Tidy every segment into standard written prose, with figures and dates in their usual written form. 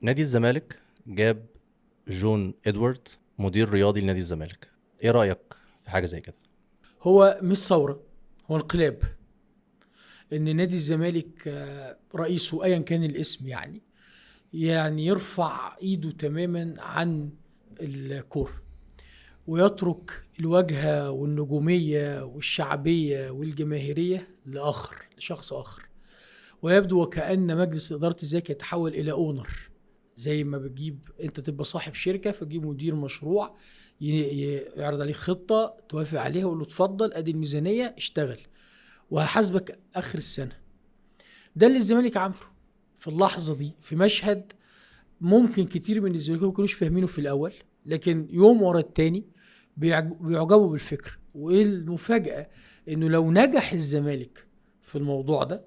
نادي الزمالك جاب جون ادوارد مدير رياضي لنادي الزمالك. ايه رأيك في حاجة زي كده؟ هو مش ثورة، هو انقلاب. ان نادي الزمالك رئيسه ايا كان الاسم يعني يرفع ايده تماما عن الكورة، ويترك الواجهة والنجومية والشعبية والجماهيرية لشخص آخر. ويبدو وكأن مجلس إدارة الزكاة يتحول إلى أونر، زي ما بتجيب أنت تبقى صاحب شركة فتجيب مدير مشروع يعرض عليك خطة توافق عليها ويقول له اتفضل أدي الميزانية اشتغل وهحاسبك آخر السنة. ده اللي الزمالك عامله في اللحظة دي، في مشهد ممكن كتير من الزمالكاويه ما يكونوش فاهمينه في الأول، لكن يوم ورا التاني بيعجبوا بالفكر. وايه المفاجأة؟ انه لو نجح الزمالك في الموضوع ده،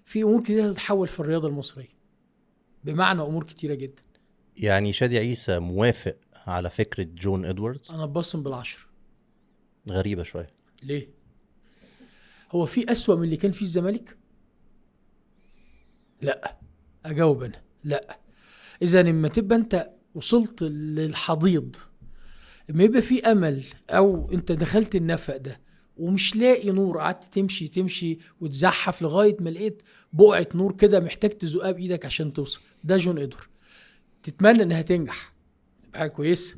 في امور كتيرة تتحول في الرياضة المصرية، بمعنى امور كتيرة جدا. يعني شادي عيسى موافق على فكرة جون ادواردز؟ انا بصم بالعشر. غريبة شوية. ليه؟ هو في اسوأ من اللي كان فيه الزمالك؟ لا. اجاوب انا لا. اذا لما تبقى انت وصلت للحضيض، لما يبقى في امل او انت دخلت النفق ده ومش لاقي نور، قعدت تمشي وتزحف لغايه ما لقيت بقعه نور كده محتاج تزقها بايدك عشان توصل، ده جون ادوار. تتمنى انها تنجح، تبقى حاجه كويسه،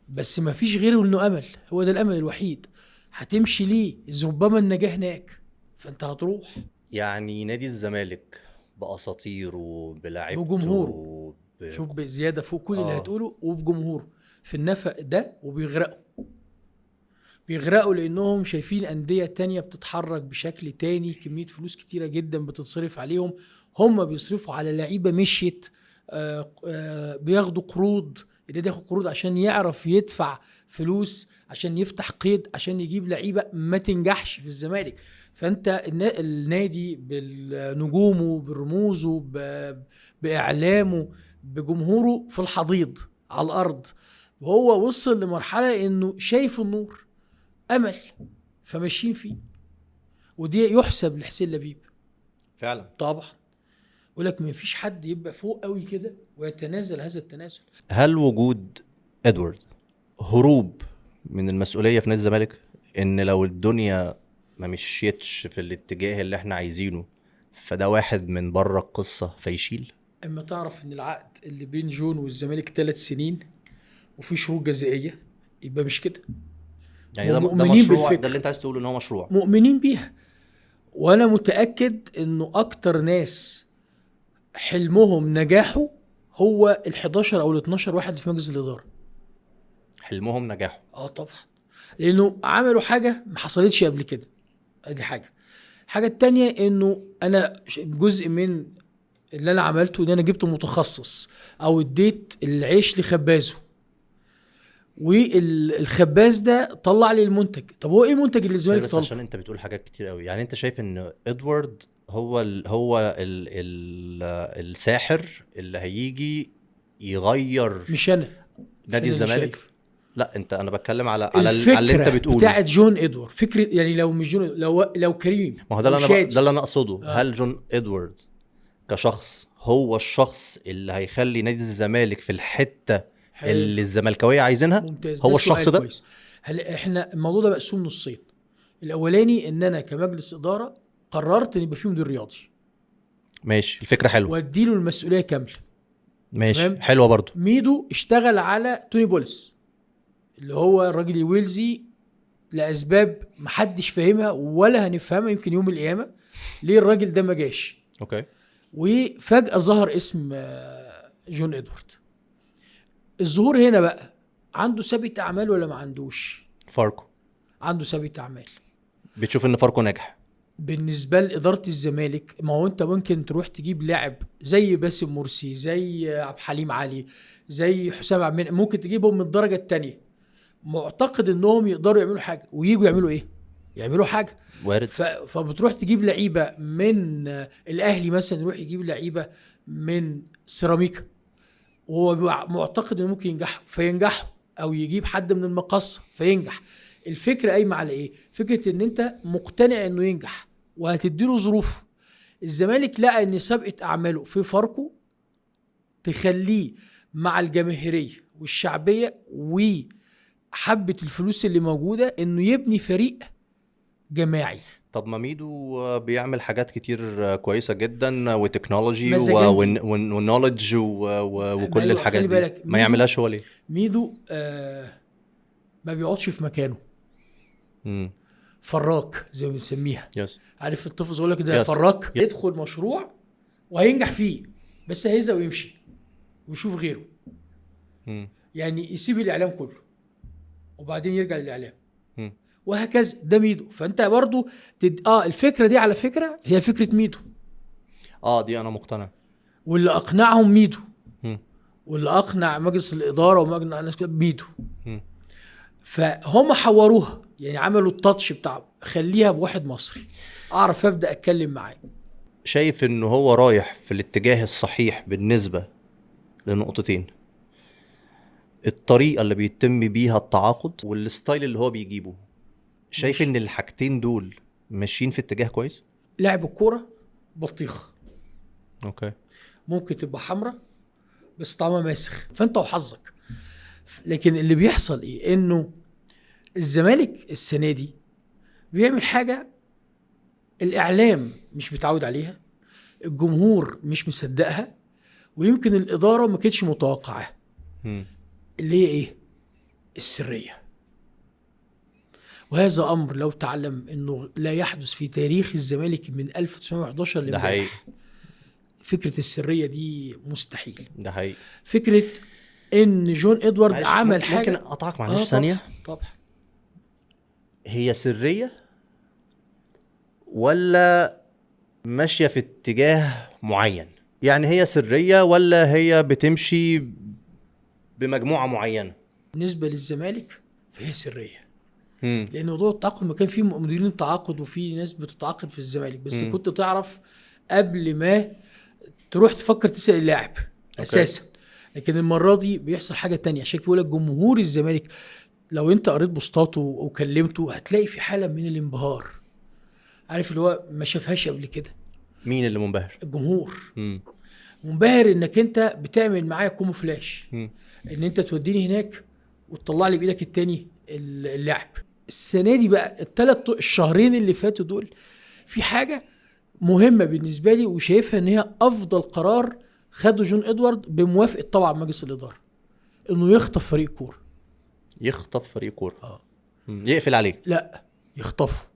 بس ما فيش غيره انه امل، هو ده الامل الوحيد. هتمشي ليه؟ ربما النجاح هناك، فانت هتروح. يعني نادي الزمالك بأساطيره بجمهوره، بلعبته شوف بزياده فوق كل اللي اه هتقوله، وبجمهوره في النفق ده، وبيغرقوا لانهم شايفين انديه تانية بتتحرك بشكل تاني، كميه فلوس كتيره جدا بتتصرف عليهم، هم بيصرفوا على لعيبه مشيت. بياخدوا قروض، النادي ياخد قروض عشان يعرف يدفع فلوس، عشان يفتح قيد، عشان يجيب لعيبه ما تنجحش في الزمالك. فانت النادي بنجومه، برموزه، باعلامه، بجمهوره في الحضيض على الارض، وهو وصل لمرحله انه شايف النور، امل، فماشيين فيه. ودي يحسب لحسين لبيب فعلا. طبعا. يقول لك ما فيش حد يبقى فوق قوي كده ويتنازل هذا التنازل. هل وجود ادوارد هروب من المسؤولية في نادي الزمالك؟ ان لو الدنيا ما مشيتش في الاتجاه اللي احنا عايزينه فده واحد من بره القصة فيشيل؟ اما تعرف ان العقد اللي بين جون والزمالك 3 سنين وفي شروط جزائيه، يبقى مش كده. يعني ده ومؤمنين مشروع، ده اللي بالفكر، انت عايز تقوله ان هو مشروع؟ مؤمنين بيها. وانا متاكد انه اكتر ناس حلمهم نجاحه هو ال11 او ال12 واحد في مجلس الاداره. حلمهم نجاحه. اه طبعا، لانه عملوا حاجه ما حصلتش قبل كده. ادي حاجه التانية، انه انا جزء من اللي انا عملته ان انا جبت متخصص او اديت العيش لخبازه، والخباز ده طلع لي المنتج. طب هو ايه المنتج اللي الزمالك بس طالبه؟ عشان انت بتقول حاجات كتير قوي، يعني انت شايف ان ادوارد هو ال الساحر اللي هيجي يغير مش انا، مش نادي انا اللي الزمالك؟ شايف. لا، انت بتكلم على اللي انت الفكره بتقوله. بتاعت جون ادوار، فكره يعني لو مش جون، لو كريم ما هو ده او اللي ده شادي. اللي انا اقصده. اه هل جون ادوارد كشخص هو الشخص اللي هيخلي نادي الزمالك في الحتة حلو، اللي الزملكاوية عايزينها؟ ممتاز، ده هو الشخص سؤال ده؟ كويس. هل احنا الموضوع ده مقسوم نصين؟ الاولاني ان انا كمجلس اداره قررت ان يبقى فيه مدير رياضي ماشي، الفكرة حلوة. واديله المسؤوليه كامله. ماشي، تمام. حلوة برضو. ميدو اشتغل على توني بولس، اللي هو الراجل الويلزي، لاسباب محدش فاهمها ولا هنفهمها يمكن يوم القيامه، ليه الراجل ده ما جاش. اوكي. وفجاه ظهر اسم جون ادوارد. الظهور هنا بقى عنده سابقة اعمال ولا ما عندوش؟ فاركو. عنده سابقة اعمال. بتشوف ان فاركو ناجح؟ بالنسبه لاداره الزمالك، ما هو انت ممكن تروح تجيب لاعب زي باسم مرسي، زي عبد الحليم علي، زي حسام عبد المنعم، ممكن تجيبهم من الدرجه الثانيه، معتقد انهم يقدروا يعملوا حاجه، وييجوا يعملوا ايه؟ يعملوا حاجه. وارد. فبتروح تجيب لعيبه من الاهلي مثلا، يروح يجيب لعيبه من سيراميكا، وهو معتقد انه ممكن ينجحوا فينجحوا، او يجيب حد من المقص فينجح. الفكره قايمه على ايه؟ فكره ان انت مقتنع انه ينجح وهتديله ظروفه. الزمالك لقى ان سابقه اعماله في فاركو تخليه مع الجماهيريه والشعبيه وحبه الفلوس اللي موجوده انه يبني فريق جماعي. طب ما ميدو بيعمل حاجات كتير كويسة جدا وتكنولوجي مزاجنجي. ونولج وكل أيوة، الحاجات خلي دي بالك ما يعملهاش هو ليه؟ ميدو ما بيقعدش في مكانه، امم فراك زي ما بنسميها. يس عارف الطفل يقول لك ده يس فراك، يدخل مشروع وهينجح فيه بس هيزهق ويمشي ويشوف غيره. امم يعني يسيب الاعلام كله وبعدين يرجع للاعلام مم. وهكذا. ده ميدو. فانت برضو الفكره دي على فكره هي فكره ميدو، دي انا مقتنع. واللي اقنعهم ميدو، مم. واللي اقنع مجلس الاداره ومجلس الناس ميدو. مم. فهم حوروها، يعني عملوا التاتش بتاع خليها بواحد مصري اعرف ابدا اتكلم معاه. شايف انه هو رايح في الاتجاه الصحيح بالنسبة لنقطتين: الطريقة اللي بيتم بيها التعاقد والستايل اللي هو بيجيبه. شايف ماشي. ان الحاجتين دول ماشيين في اتجاه كويس؟ لعب الكوره بطيخه اوكي. ممكن تبقى حمراء بس طعمها ماسخ، فانت وحظك. لكن اللي بيحصل ايه؟ انه الزمالك السنه دي بيعمل حاجه الاعلام مش متعود عليها، الجمهور مش مصدقها، ويمكن الاداره ما كانتش متوقعاها. مم. اللي هي ايه؟ السريه. وهذا امر لو تعلم انه لا يحدث في تاريخ الزمالك من 1911 ده لامبارح. حقيقي. فكره السريه دي مستحيل. ده حقيقي. فكره ان جون ادوارد معلش، عمل حاجه. ممكن اقطعك معلش ثانية؟ طبعا. هي سرية ولا ماشية في اتجاه معين؟ يعني هي سرية ولا هي بتمشي بمجموعة معينة؟ بالنسبه للزمالك فهي سريه، مم. لان موضوع التعاقد ما كان فيه مديرين تعاقد وفي ناس بتتعاقد في الزمالك، بس مم. كنت تعرف قبل ما تروح تفكر تسال اللاعب اساسا. لكن المره دي بيحصل حاجه تانية. عشان كده بيقول لك جمهور الزمالك لو انت قريت بوستاته وكلمته هتلاقي في حاله من الانبهار، عارف اللي هو ما شافهاش قبل كده. مين اللي منبهر؟ الجمهور مم. منبهر انك انت بتعمل معايا كوموفلاش، مم. ان انت توديني هناك وتطلع لي بايدك التاني اللعب. السنه دي بقى الشهرين اللي فاتوا دول في حاجه مهمه بالنسبه لي وشايفها ان هي افضل قرار خده جون ادوارد بموافقه طبعا مجلس الاداره، انه يخطف فريق كوره. يخطف فريق كورة؟ يقفل عليه؟ لا، يخطفه.